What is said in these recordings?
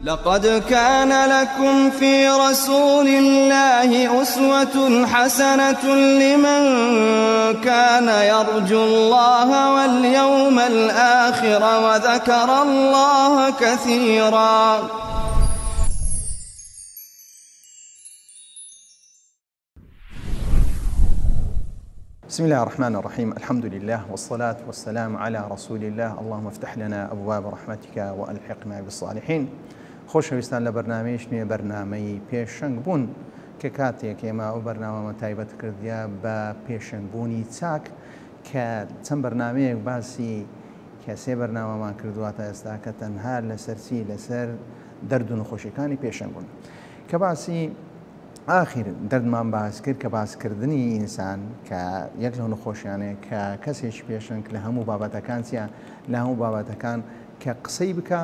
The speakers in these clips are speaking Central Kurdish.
لقد كان لكم في رسول الله أسوة حسنة لمن كان يرجو الله واليوم الآخر وذكر الله كثيرا. بسم الله الرحمن الرحيم. الحمد لله والصلاة والسلام على رسول الله. اللهم افتح لنا أبواب رحمتك وألحقنا بالصالحين. خۆشەویستان لە بەرنامەیەش نوێ بەرنامەی پێشەنگ بوون کە کاتێک ئێمە ئەو بەرنامەمە تایبەت کردیا بە پێشەنگبوونی چاک کە چەند بەرنامەیەک باسی کە سێ بەرنامەمان کردوواتە ئێستا کە تەنها لەسەرچی لەسەر دەرد و نەخۆشیەکانی پێشەنگ بوون کە باسی ئاخیر دەردمان باس کرد کە باسکردنی ئینسان کە یەک لەو نەخۆشیانەیە کە کەسێکی پێشەنگ لە هەموو بابەتەکان چیە لە هەموو بابەتەکان کە قسەی بکە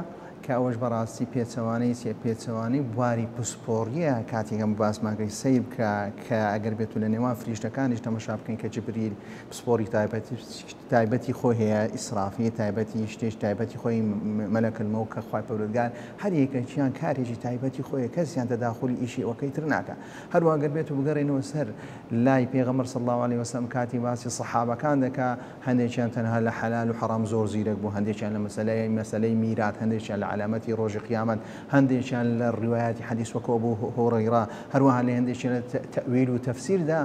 کە ئەوەش بەڕاستی پێچەوانەی پێچەوانەی بواری پسپۆڕیە کاتێکم باسماگەی سیر بکە کە ئەگەر بێت و لە نێوان فریشتەکانیش تەماشا بکەین کە جبریل پسپۆری تایبەتی خۆی هەیە ئیسرافی تایبەتی شتێش تایبەتی خۆی مەلەکل مەوت کە خوای پەروەردگار هەر یەکێکیان کارێکی تایبەتی خۆیە کەسیان تەداخولی ئیشی ئەوەکەی تر ناکە. هەروە ئەگەر بێت و بگەڕێنەوە سەر لای پێغەمبەر صلی الله علیه وسلم کاتی باسی سەحابەکان دەکا هەندێکیان تەنها لە حەلال و حەرام زۆر زیرەک بوو، هەندێکیان لە مەسەلەی میرات، هەندێکیان لە علامەتی ڕۆژی قیامەت، هەندێکیان لە ڕیوایەتی حەدیث وەکو ئەبوو هورەیرە، هەروەها لە هەندێکیان لە تەویل و تەفسیردا.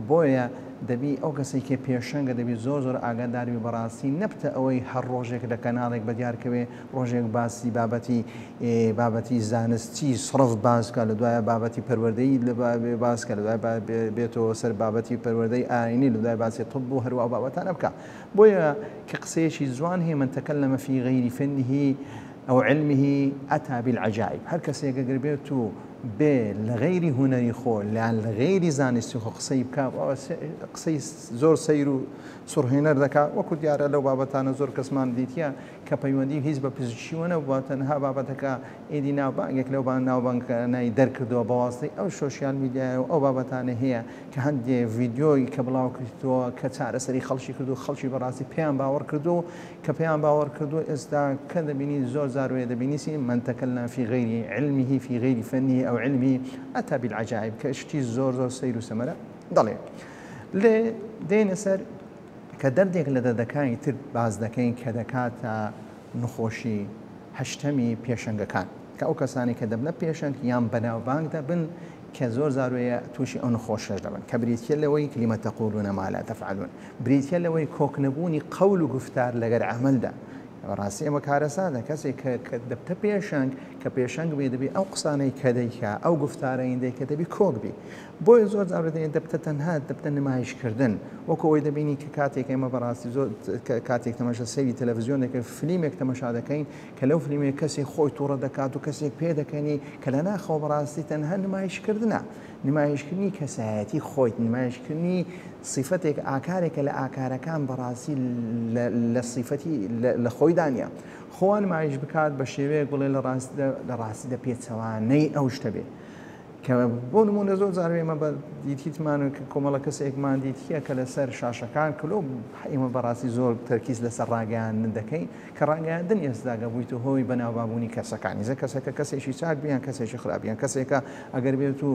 بۆیە دەبی ئەو کەسێک کە پێشەنگە دەبی زۆر ئاگاداری بەڕاستی نەبتە ئەوەی هەر ڕۆژێک لە کەناڵێک بەدیارکەوێ ڕۆژێک باسی بابەتی زانستی سڕف باسکە، لە دوایە بابەتی پەروەردەی لە باسکە، لە دوای بێتەوە سەر بابەتی پەروەردەی ئاینی، لە دوای باسی طب و هەروە بابەتانە بکە. بۆیە کە قسەیەکی جوان هەیە من تەکەلەمە فی غەیری فەنه أو علمه أتى بالعجائب. هر کەسێک ئەگەر بێت و بێ لە غەیری هونەری خۆ لە غەیری زانستی خۆ قسەی بکە قسەی زۆر سەیر و سڕهێنەر دەکا. وەکو دیارە لەو بابەتانە زۆر کەسمان دیتیە کە پەیوەندی هیچ بە پزیشکیوە نەبووە، تەنها بابەتەکە ئێدی ناوبانگێک لەو ناوبانگانەی دەرکردەوە بەواسطەی ئەو سۆشیال میدیایە و ئەو بابەتانە هەیە کە هەندێک ڤیدیۆی کە بڵاو کردووە کە چارەسەری خەڵکی کردو، خەڵکی بەڕاستی پێیان باوەڕ کردو کە پێیان باوەڕ کردو. ئێستا کە دەبینی زۆر زاروێ دەبینیسی من تەکەلنا فی غەیری علمه فی غەیری فەنه أو علمه أتى بالعجائب کە شتی زۆر سەیر و سەمەرە دەڵێ. لێ دێنە سەر کە دەردێک لە دەردەکانی تر باز دەکەین کە دەکاتە نەخۆشی هەشتەمی پێشەنگەکان کە ئەو کەسانی کە دەبنە پێشەنگ یان بەناوبانگ دەبن کە زۆر زاروەیە تووشی ئەو نەخۆشەش دەبن کە بریتە لەوەی کلمە تەقولون ما لا تفعلون، بریتە لەوەی کۆکنەبوونی قەول و گفتار لەگەر عەمەلدا. بەڕاستی ئەمە کارەسادە کەسێک کە دەبتە پێشەنگ کە پێشەنگ بێ دەبی ئەو قسانەی کە دەیکا ئەو گفتارەی کە دەبی کۆک بی. بۆیە زۆر جار دەبتە تەنها دەبتە نمایشکردن وەکو ئەوەی دەبینی کە کاتێک ئێمە بەڕاستی زۆر کاتێک تەماشا سەیری تەلەڤیزیۆن دەکەین فیلمێک تەماشا دەکەین کە لەو فیلمێک کەسێک خۆی تووڕە دەکات و کەسێک پێ دەکەنی کە لە ناخەوە بەڕاستی تەنها نمایشکردنە، نمایشکردنی کەسایەتی خۆیت، نمایشکردنی صفەتێک ئاکارێکە لە ئاکارەکان بەڕاستی لە صفەتی لە خۆی دانیە خۆوان نمایش بکات بە شێوەیەک بڵێ لە ڕاستیدا پێچەوانەی ئەو شتە بێ کە بۆ نمونە زۆر جار ئێمە بە دیتیتمان کۆمەڵە کەسێکمان دیتیە کە لەسەر شاشەکان کلۆ ئێمە بەڕاستی زۆر تەرکیز لەسەر ڕاگەیاندن دەکەین کە ڕاگەیاندن ئێستاگە بوویتە هۆی بەناوبابوونی کەسەکانی زە کەسەکە کەسێکی چاک بیان کەسێکی خراپیان کەسێکە ئەگەر بێت و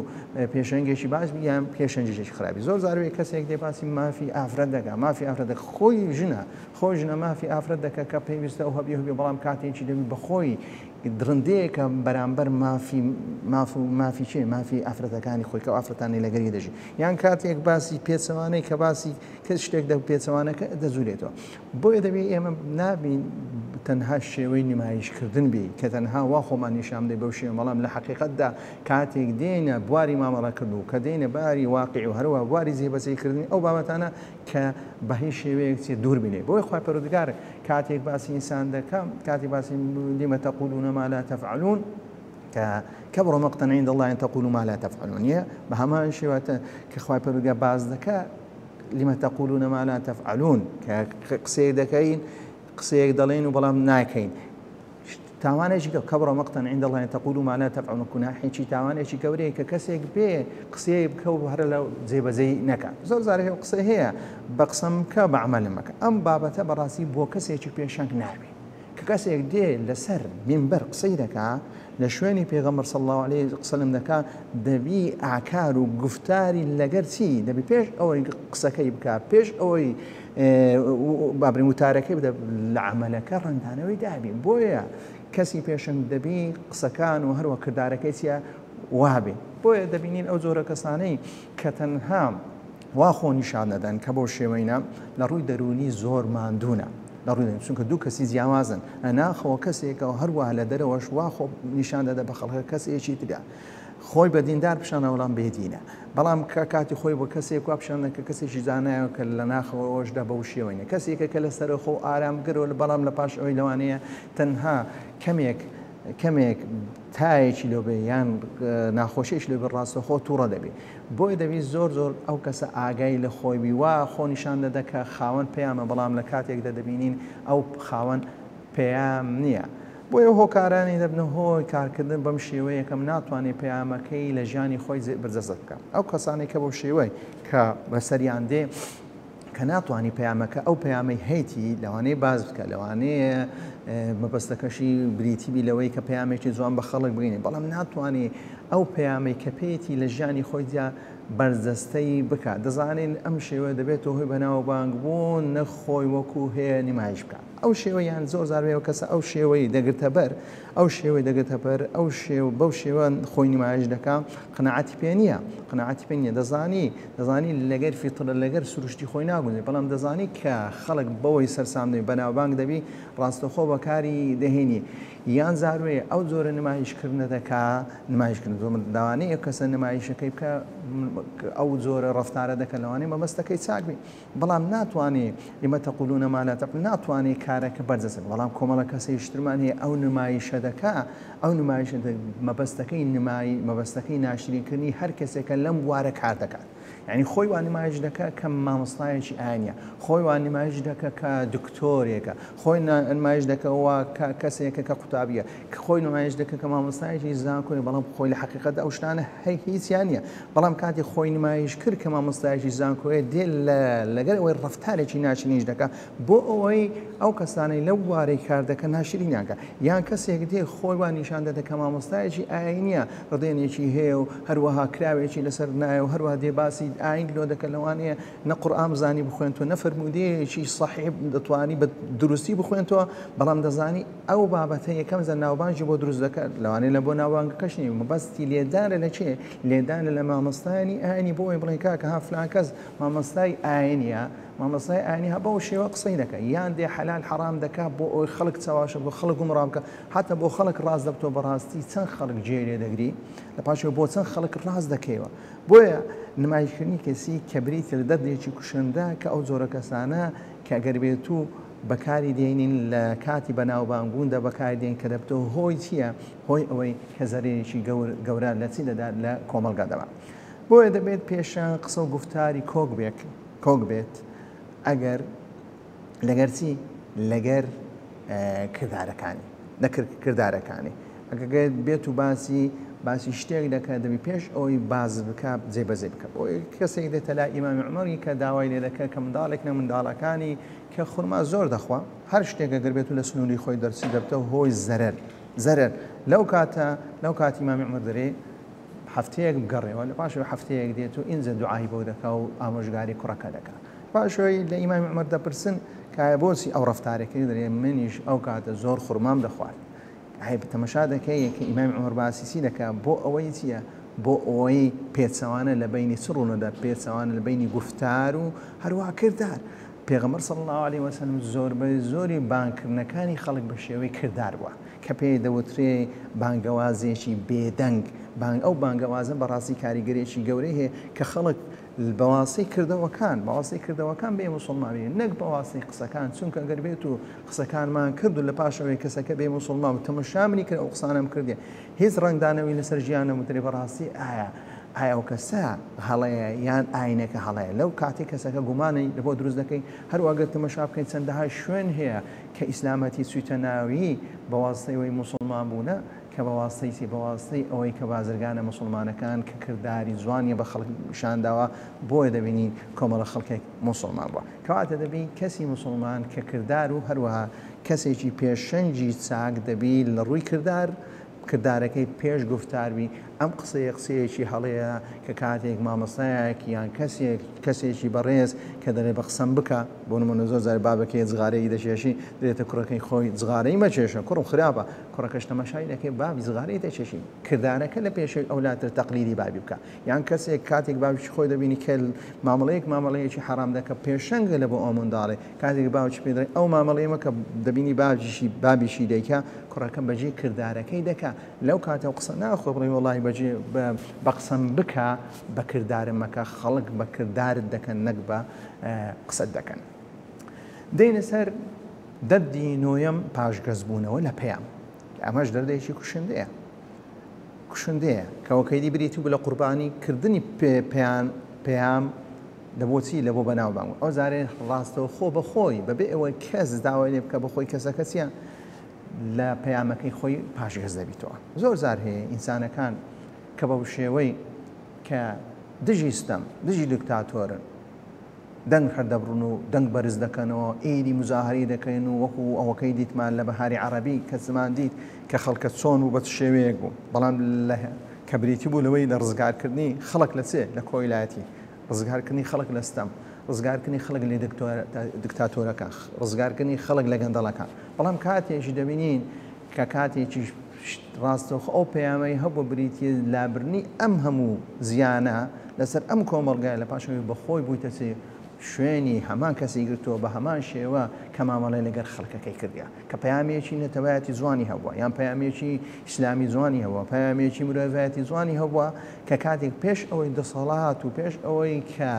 پێشەنگێکی باش بیان پێشەنگێکی خراپی. زۆر زاروێ کەسێک دێ باسی مافی ئافرەت دەکا، مافی ئافرەت خۆی ژنە مافی ئافرەت دەکە کە پێویستە ئەو هەبێ بەڵام کاتێکی دەبی بەخۆی درندەیەکە بەرامبەر مافی چێ مافی ئافرەتەکانی خۆی کە ئافرەتانی لەگەری دەژی یان کاتێک باسی پێچەوانەی کە باسی کە شتێک پێچەوانەکە دەزورێتەوە. بۆیە دەبێت ئێمە نابین تەنها شێوەی نمایشکردن بی کە تەنها وا خۆمان نیشان بدەین بەو شێوە، بەڵام لە حەقیقەتدا کاتێک دێنە بواری مامەڵەکردن و کە دێنە باری واقعی و هەروە بواری جێبەجێکردنی ئەو بابەتانە کە بە هیچ شێوەیەک دوور بینێ. بۆیە خوای پەروەردگار کاتێک باسی ئینسان دەکەم کاتی باسی لم تقولون ما لا تفعلون كبر مقتا عند الله أن تقولوا ما لا تفعلون. بهمان شيء كخوي بروجا باز دكا لما تقولون ما لا تفعلون كقصيد كين قصيد دلين وبلام ناكين تاوانه شي كبر مقتا عند الله أن تقولوا ما لا تفعلون كنا حين شي تاوانه شي كوري ككسيك بي قصيد بكو هر لو زي نكا زور زاره قصيه هي بقسم كبعمل مك ام بابته براسي بو كسيك بيشانك نابي کە کەسێک دێ لەسەر مینبەر قسەی دەکا لە شوێنی پێغەمبەر صلی الله عليه وسلم دەکا دەبی ئاکار و گفتاری لەگەر چی دەبی پێش ئەوەی قسەکەی بکات پێش ئەوەی بابری وتارەکەی بدە لە عەمەلەکە ڕەنگدانەوەی دابی بۆیە کەسی پێشنگ دەبی قسەکان و هەروە کردارەکەی چیە وابێ بۆیە دەبینین ئەو جۆرە کەسانەی کە تەنها وا خۆ نیشان دەدەن کە بۆ شێوەیە لە ڕووی دەرونی زۆر ماندوونە لە ڕووی چونکە دوو کەسی جیاوازن ناخەوە کەسێکەوە هەروە لە دەرەوەش وا خۆ نیشان دەدە بە خەڵکە کەسێکی ترا خۆی بە دیندار پیشانە وەڵام بێدینە بەڵام کاتی خۆی بۆ کەسێک وا پیشانە کە کەسێکی زانایە کە لە ناخەوەشدا بەو شێوەیە کەسێکە کە لەسەر خۆ ئارام گرەوە لە بەڵام لە پاش ئەوەی لەوانەیە تەنها کەمێک تایەکی لۆبێ یان ناخۆشیش لێ بڕاستەخۆ تووڕە دەبێت بۆی دەبی زۆر ئەو کەسە ئاگای لە خۆی وا خۆ نیشان دەدە کە خاوەن پەیامە بەڵام لە کاتێکدا دەبینین ئەو خاوەن پەیام نییە بۆیە هۆکارانی دەبنە هۆی کارکردن بەم شێوەیە کەم ناتوانێت پەیامەکەی لە ژیانی خۆی بەرزەست بکە ئەو کەسانی کە بۆ شێوەی کە بەسەریان دێ کە ناتوانانی پەیامەکە ئەو پەیامەی هەیتی لەوانەیە باز بکە لەوانەیە مەبەستەکەشی بریتیبی لەوەی کە پەیامێکی جوان بە خەڵک بگەینێ بەڵام ناتوانێت ئەو پەیامەی کە پێیەتی لە ژیانی خۆیدا بەرزەستەی بکات دەزانین ئەم شێوە دەبێتەوە هۆی بەناوبانگ بوون نەخۆی وەکو هەیە نیمایش بکات ئەو شێوەیان زۆر زارەوە کەسە ئەو شێوەی دەگرتە بەر ئەو شێوەی دەگرتە بەر ئەو بەو شێوە خۆی نیمایش دەکات قەناعەتی پێ نییە قەناعەتی پێ نییە دەزانی لەگەر فیترە لەگەر سروشتی خۆی ناگونێ بەڵام دەزانی کە خەڵک بەوەی سەرسامدەی بەناوبانگ دەبی ڕاستەخۆ بەکاری دەهێنی یان زاروێ ئەو جۆرە نمایشکردنە دەکا نمایشکردن داوانەیە کەسە نمایشەکەی بکە ئەو جۆرە ڕفتارە دەکە لەوانەیە مەبەستەکەی چاکبی بەڵام ناتوانێت لما تەقولون ما لا تفعلون ناتوانێت کارەکە بەرزەست بەڵام کۆمەڵە کەسەیشترمان هەیە ئەو نمایشە دەکا ئەو نمایشە مەبەستەکەی ناشرینکردنی هەر کەسێکە لەم بوارە کار دەکات یعنی خۆی وان نمایش دەکە کە مامۆستایەکی ئاینیە خۆی وان نمایش دەکە کە دکتۆرێکە خۆی نمایش دەکەەوە کەسێکە کە قوتابیە خۆی نمایش دەکە کە مامۆستایەکی زانکۆی بەڵام خۆی لە حقیقەت ئەو شتانە هیچیان نییە بەڵام کاتی خۆی نمایش کرد کە مامۆستایەکی زانکۆیە دێ لەگەر ئەوەی ڕفتارێکی ناشرینیش دەکە بۆ ئەوەی ئەو کەسانەی لەو وارەی کار دەکە ناشرینیانکە یان کەسێک دێ خۆی وان نیشان دەدە کە مامۆستایەکی ئاینیە ڕدێنێکی هەیە و هەروەها کراوێکی لەسەر نایە و هەروە دێ باسی ئاین لۆ دەکە لەوانەیە نە قورئان بزانی بخوێنتەوە نە فەرمودەیەکی صەحیح دەتوانی بە دروستی بخوێنتەوە بەڵام دەزانی ئەو بابەتە یەکەم زە ناوبانجی بۆ دروست دەکات لەوانەیە لە بۆ ناوبانگەکەش نیە مەبەستی لێدانە لە چێ لێدانە لە مامۆستایانی ئاینی بۆ ئەوەی بڵێن کاکە ها فلان کەس مامۆستای ئاینیە مامۆستای ئاینی ها بەو شێوە قسەی دەکە یان دێ حەلال حەرام دەکات بۆ ئەوەی خەڵک چاواشە بۆ خەڵک گومڕا بکە حتا بۆ خەڵک ڕاست دەبتەوە بەڕاستی چەند خەڵک جێ دەگری لە پاشەوە بۆ چەند خەڵک ڕاست دەکەیەوە بۆیە نمایشکردنی کەسی کە بریتە لە دەردێکی کوشندا کە ئەو جۆرە کەسانە کە ئەگەر بێت و بەکاری دێنین لە کاتی بەناوبانگبووندا بەکاری دێن کە دەبتەوە هۆی چییە هۆی ئەوەی کە زەرێکی گەورە لە چی دەدات لە کۆمەڵگادەوە بۆیە دەبێت پێشان قسە و گفتاری کۆک بێت ئەگەر لەگەر چی لەگەر کردارەکانی ئەگەر بێت و باسی شتێک دەکات دەبی پێش ئەوی باز بکات جێبەجێ بکە بۆی کەسێک دێتە لا ئیمامی عومەری کە داوای لێ دەکات کە منداڵێک لە منداڵەکانی کە خورما زۆر دەخوا هەر شتێک ئەگەر بێت و لە سنووری خۆی دەرچی دەبتەوە هۆی زەرەر لەو کاتی ئیمامی عومەر دەرێ هەفتەیەک بگەڕێەوە لە پاشەوە هەفتەیەک دێت و ئینجا دوعای بۆ دەکا و ئامۆژگاری کوڕەکە دەکات پاشەوەی لە ئیمامی عومەر دەپرسن کایە بۆچی ئەو ڕەفتارێکی دەرێ منیش ئەو کاتە زۆر خورمام دەخوارد تەمەشا دەکەی کە ئیمامی عومەر باسی دەکات بۆ ئەوەی چییە بۆ ئەوەی پێچەوانە لە بینی چڕونەدا پێچەوانە لە بینی گفتار و هەروە کردار پێغەمبەر صلی الله علیه وسلم زۆری بانکردنەکانی خەڵک بە شێوەی کردار بووە کە پێی دەوترێ بانگەوازێکی بێدەنگ ئەو بانگەوازە بەڕاستی کاریگەرێکی گەورەی هەیە کە خەڵک بەواسەی کردەوەکان بێ موسڵمان بێن نەک بەواسەی قسەکان چونکە ئەگەر بێت و قسەکانمان کرد و لە پاشەوەی کەسەکە بێ موسڵمان و تەمەشامنی کرد ئەو قسانەم کردێ هیچ ڕنگدانەوەی لەسەر ژیانە وترێ بەڕاستی ئایا ئەو کەسە هەڵەیە یان ئاینەکە هەڵەیە لەو کاتی کەسەکە گومانی لە بۆ دروست دەکەی هەروەگەر تەمەشا بکەیت چەندەها شوێن هەیە کە ئیسلامەتی چوویتە ناوی بەواسطەی وەی موسڵمان بوونە کە بەواسطەی ئەوەی کە بازرگانە مسلمانەکان کە کردداری جوانی بە خەڵک شانداوە بۆیە دەبینین کۆمەڵە خەڵکێک مسلمان بووە کەواتە دەبین کەسی مسلمان کە کرددار و هەروەها کەسێکی پێشەنجی چاک دەبی لە ڕووی کردارەکەی پێش گفتاربی ئەم قسەیەکی هەڵەیە کە کاتێک مامۆستایەکی یان کەسێکی بەڕێز کە دەڵێ بە قسەم بکە بۆ نمونە زۆر جار بابەکەی جغارەی دەچێشی دێتە کوڕەکەی خۆی جغارەی مەچێشە کوڕم خراپە کوڕەکەش تەماشای دەکەی بابی جغارەی دەچێشی کردارەکە لە پێشەی ئەولاتر تەقلیدی بابی بکە یان کەسێک کاتێک بابی خۆی دەبینی کە مامەڵەیەکی حرام دەکە پێشەنگە لە بۆ ئەو منداڵێ کاتێک باوکی پێ دەڵێ ئەو مامەڵەیە مەکە دەبینی بابیشی دەیکە کوڕەکەم بەجێ کردارەکەی دەکە لەو کاتە قسە ناخۆ بڵێ وەڵی بەجێ بە قسەم بکە بە کردارم مەکە خەڵک بە کردارت دەکەن نەک بە قسەت دەکەن. دێنە سەر دەردی نۆیەم پاشگەزبوونەوە لە پەیام ئەمەش دەردێکی کوشندەیە کەوەکەیدی بریتی و لە قوربانی کردنی پەیام لە بۆچی لە بۆ بەناوبانگ ئەو زارێ ڕاستەوە خۆ بەخۆی بەبێ ئەوە کەس داوای لێ بکە بەخۆی کەسەکە چیە لە پەیامەکەی خۆی پاشگەز دەبیتەوە. زۆر زار هەیە ئینسانەکان کە بەو شێوەی کە دژی ستەم دژی دیکتاتۆرن دەنگ هەردەبڕون و دەنگ بەرز دەکەنەوە ئیدی مزاهری دەکەن و وەکو ئەوەکەی دیتمان لە بەهاری عەرەبی کە زمان دیت کە خەڵکە چۆن و بە شێوەیەک بوو بەڵام کە بریتی بوو لەوەی لە ڕزگارکردنی خەڵک لە چێ لە کۆیلایەتی ڕزگارکردنی خەڵک لە ستەم ڕزگارکردنی خەڵک لە دیکتاتۆرەکە ڕزگارکردنی خەڵک لە گەندەڵەکان بەڵام کاتێکی دەبینین کە کاتێکی ڕاستەوخ ئەو پەیامەی هەبوو بریتە لابرنی ئەم هەموو زیانە لەسەر ئەم کۆمەڵگای لە پاشەوەی بەخۆی بوویتە شوێنی هەمان کەسی گرتووە بە هەمان شێوە کە مامەڵی لەگەر خەڵکەکەی کردیا کە پەیامێکی نەتەوایەتی جوانی هەبووە یان پەیامێکی ئیسلامی جوانی هەبووە پەیامێکی مرۆڤایەتی جوانی هەبووە کە کاتێک پێش ئەوەی دەسەڵات و پێش ئەوەی کە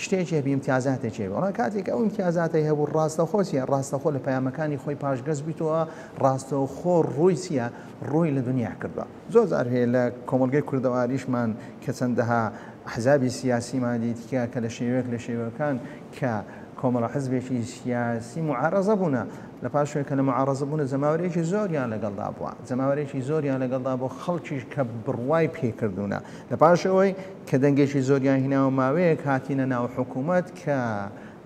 شتێکی هەبی امتیازاتێکی بەڵام کاتێک ئەو امتیازاتی هەبوو ڕاستەخۆسیە ڕاستەخۆ لە پەیامەکانی خۆی پاشگەز بیتەوە ڕاستەوخۆ ڕووی چیە ڕووی لە دنیا کردووە. زۆر جار هەیە لە کۆمەڵگەی کوردەواریشمان کە چەندەها حزابی سیاسیمان دیتکە کە لە شێوەکان کە کۆمەڵە حزبێکی سیاسی معارەزە بوونە لە پاشوێ کە لە معارەزە بوونە زەماوەرێکی زۆریان لەگەڵدا بووە زەماوەرێکی زۆریان لەگەڵدا بۆ خەڵکیش کە بڕوای پێکردوونە لە پاشەوەی کە دەنگێکی زۆریان هیناوە ماوەیەک هاتینە ناو حکوومەت کە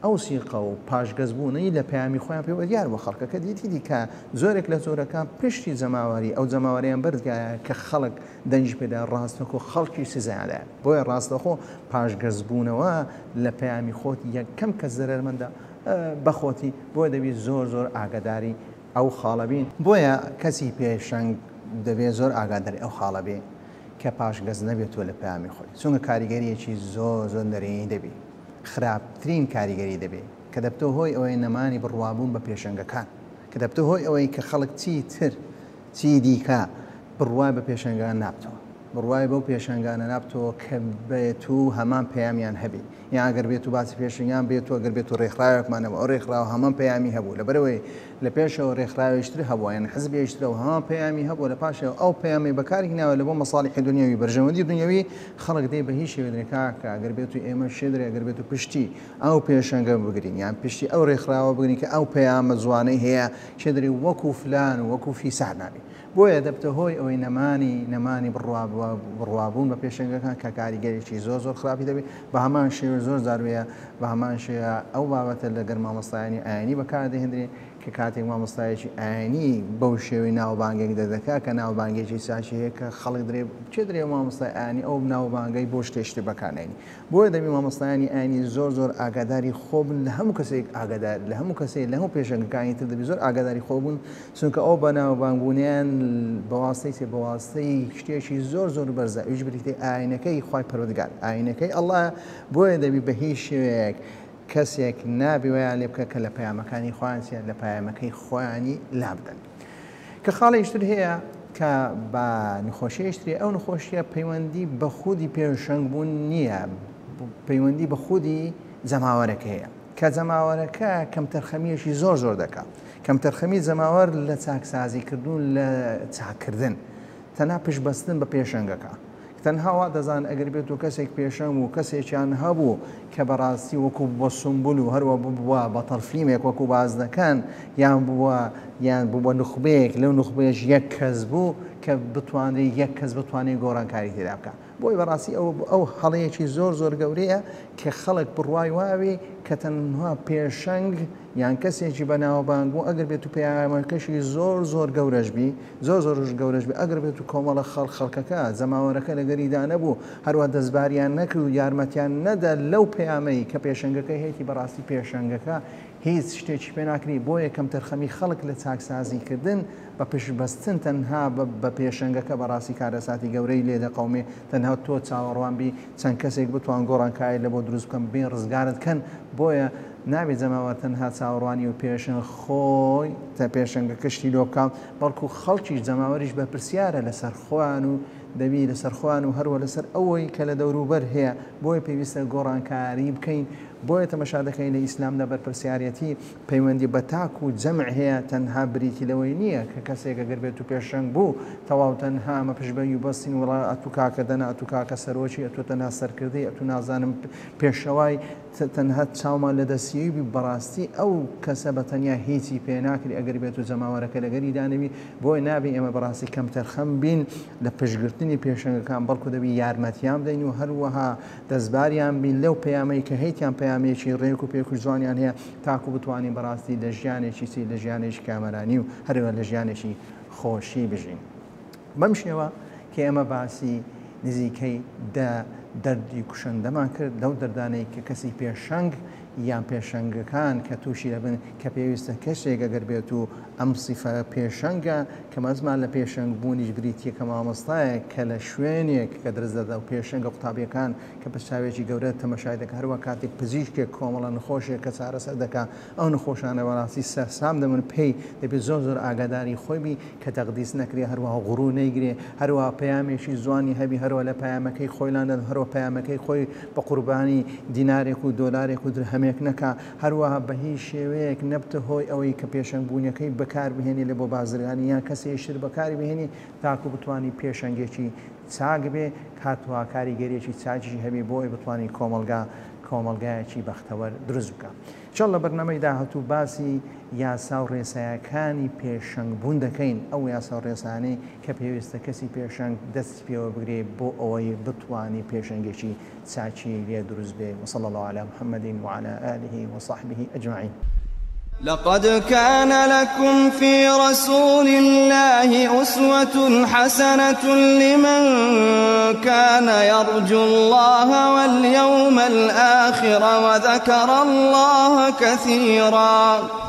ئەو سیقە و پاشگەزبوونەی لە پەیامی خۆیان پێوە دیار بۆ خەڵکەکە دیتی کە زۆرێک لە زۆرەکان پشتی زەماوەری ئەو زەماوەریان بەردگایە کە خەڵک دەنج پێدا ڕاستەخۆ خەڵکی سزایاندا بۆیە ڕاستەخۆ پاشگەزبوونەوە لە پەیامی خۆت یەکەم کە زەرمەندە بەخۆتی بۆیە دەبێت زۆر ئاگاداری ئەو خاڵەبین بۆیە کەسی پێشەنگ دەبێت زۆر ئاگاداری ئەو خاڵە بێ کە پاشگەز نەبێتەوە لە پەیامی خۆی چونکە کاریگەریەکی زۆر نەرێنی دەبێت خراپترین کاریگەری دەبێت کە دەبتە هۆی ئەوەی نەمانی بڕوابوون بە پێشەنگەکان کە دەبتە هۆی ئەوەی کە خەڵک چی دیکە بڕوای بە پێشەنگان نابتەوە بڕوای بەو پێشەنگانە نابتەوە کە بێت و هەمان پەیامیان هەبێ یان ئەگەر بێت و باسی پێشنگیان بێت و ئەگەر بێت و ڕێکخراوێکمانەوە ئەو ڕێکخراوە هەمان پەیامی هەبوو لەبەرەوەی لە پێشەوە ڕێکخراوێشتر هەبووە یان حزبێشترەوە هەمان پەیامی هەبوو لە پاشەوە ئەو پەیامی بەکاری هێناوە لە بۆ مەساڵحی دنیاوی بەرژەوەندی دنیاوی خەڵک دێ بە هیچ شێوەیەکە کە ئەگەر بێت و ئێمە شێدرێ ئەگەر بێت و پشتی ئەو پێشەنگە بگرین یان پشتی ئەو ڕێکخراوە بگرین کە ئەو پەیامە جوانەی هەیە شێدری وەکو فلان و وەکو فیساد نابێت بۆیە دەبتە هۆی ئەوەی نەمانی بڕوابوون بە پێشەنگەکان کە کاریگەریی زۆر خراپی دەبێت بە هەمان شێوە زۆر زاروەیە بە هەمان شێوە ئەو بابەتە لەگەر مامۆستایانی ئاینی بەکاردەهێنرێت کە کاتێک مامۆستایەکی ئاینی بەو شێوەی ناوبانگێک دەدەکات کە ناوبانگێکی ساشی هەیە کە خەڵک چێ درێ مامۆستای ئاینی ئەو ناوبانگەی بۆ شتێشتی بەکارێنی بۆیە دەبێت مامۆستایانی ئاینی زۆر ئاگاداری خۆبن لە هەموو کەسێک ئاگادار لە هەموو کەسێک لە هەموو پێشەنگەکانی تر دەبێت زۆر ئاگاداری خۆبوون چونکە ئەو بە ناوبانگبوونیان بەواسطەی شتێکی زۆر بەرزە ئەویش بریتێ ئاینەکەی خوای پەروەردگار ئاینەکەی ئەڵڵا بۆیە دەبێت بە هیچ شێوەیەک کەسێک نابی ویان لێ بکە کە لە پەیامەکانی خۆیان لە پەیامەکەی خۆیانی لابدەن کە خاڵێشتر هەیە کە بە نەخۆشیەشتری ئەو نەخۆشیە پەیوەندی بە خودی پێشەنگبوون نییە پەیوەندی بە خودی جەماوەرەکە هەیە کە جەماوەرەکە کەمتەرخەمیەشی زۆر دەکات کەمتەرخەمی جەماوەر لە چاکسازیکردن لە چاکردن تەنها پشتبەستن بە پێشەنگەکە تەنها دەزان ئەگەر بێت و کەسێک پێشەنگ و کەسێکیان هەبوو کە بەڕاستی وەکو بە سمبول و هەروە ببووە بە تەڵفیلمێک وەکو بازنەکان یان بووە نخبەیەک لەو نخبەیەش یەک کەس بوو کە بتوانێت یەک کەس بتوانێت گۆڕانکاری تێدا بکە. بۆی بەڕاستی ئەو هەڵەیەکی زۆر گەورەیە کە خەڵک بڕوای واوێ کە تەنها پێشەنگ یان کەسێکی بەناوبانگ بوو ئەگەر بێت و پەیامەکەشی زۆر گەورەش بی زۆرش گەورەش بی ئەگەر بێت و کۆمەڵە خەڵکەکە جەماوەرەکە لەگەریدا نەبوو هەروە دەستباریان نەکرد و یارمەتیان نەدا لەو پەیامەی کە پێشەنگەکە هەیەی بەڕاستی پێشەنگەکە هیچ شتێکی پێ ناکری بۆ یەکەم تەرخەمی خەڵک لە چاکسازیکردن بە پشبەستن تەنها بە پێشەنگەکە بەڕاستی کارەساتی گەورەی لێ دەقەومێ تەنها تۆ چاوەڕوان بی چەند کەسێک بتوان گۆڕانکاری لە بۆ دروست بکەم بێ ڕزگارت کەن بۆیە نابێت جەماوەر تەنها چاوەڕوانی و پێشەنگ خۆی تا پێشەنگە کشتی لۆ بکەم بەڵکو خەڵکیش جەماوەریش بە پرسیارە لەسەر خۆیان و دەبی لەسەر خۆیان و هەروە لەسەر ئەوەی کە لە دەوروبەر هەیە بۆی پێویستە گۆڕانکاری بکەین بۆیە تەماشا دەکەین لە ئیسلام لە بەرپرسیارەتی پەیوەندی بە تاک و جەمع هەیە تەنها بریتی لەوەی نییە کە کەسێک ئەگەر بێت و پێشەنگ بوو تەواو تەنها ئەمە پشبەی و بەستین وڵا ئەتو کاکە دەنا ئەتو کاکە سەرۆکی ئەتو تەنها سەرکردی ئەتو نازانم پێشەوای تەنها چاومان لە دەستیەوی بەڕاستی ئەو کەسە بە تەنیا هیچی پێ ناکری ئەگەر بێت و جەماوەرەکە لەگەری دانەوی بۆی نابێ ئێمە بەڕاستی کەم تەرخەم بین لە پشگرتنی پێشەنگەکان بەڵکو دەبی یارمەتیان بدەین و هەروەها دەستباریان بین لەو پەیامەی کە هەیتیان پەیامێکی ڕێک و پێک و جوانیان هەیە تاکو بتوانین بەڕاستی لە ژیانێکی چی لە ژیانێکی کامەرانی و هەروە لە ژیانێکی خۆشی بژین. بەم شێوە کە ئێمە باسی نزیکەی دەردی کوشندەمان کرد لەو دەردانەی کە کەسی پێشەنگ یان پێشەنگەکان کە تووشی دەبن کە پێویستە کەسێک ئەگەر بێت و ئەم سیفە پێشەنگە کە مەزمان لە پێشەنگ بوونیش بریتیە کە مامۆستایە کە لە شوێنێک کە درست دەدا و پێشەنگە قوتابیەکان کە پشتاوێکی گەورە تەماشای دەکات هەروە کاتێک پزیشکێک کۆمەڵە نەخۆشێک کە چارەسەر دەکات ئەو نەخۆشانە بەڕاستی سەرسام دەمن پێی دەبێت زۆر ئاگاداری خۆی بی کە تەقدیس نەکرێ هەروەها غڕوو نەیگرێ هەروەها پەیامێکی جوانی هەبی هەروە لە پەیامەکەی خۆیلان هەروە پەیامەکەی خۆی بە قوربانی دینارێک و دۆلارێک و درهەمێک نەکا هەروەها بە هیچ شێوەیەک نەبتە هۆی ئەوەی کە پێشەنگبوونیەکەی بەکار بهێنی لە بۆ بازرگانی یان کەسێشتر بەکاری بهێنی تاکو بتوانی پێشەنگێکی چاک بێ کاتوا کاریگەریەکی چاچی هەبی بۆی بتوانی کۆمەلگایەکی بەختەوەر دروست بکە. چۆن لە بەرنامەی داهاتوو باسی یاسا و ڕێسایەکانی پێشەنگبوون دەکەین ئەو یاسا و ڕێسانەی کە پێویستە کەسی پێشەنگ دەست پێوە بگرێ بۆ ئەوەی بتوانی پێشەنگێکی چاچی لێ دروست بێ. وصلى الله على محمد وعلى آله وصحبه أجمعين. لقد كان لكم في رسول الله أسوة حسنة لمن كان يرجو الله واليوم الآخر وذكر الله كثيرا.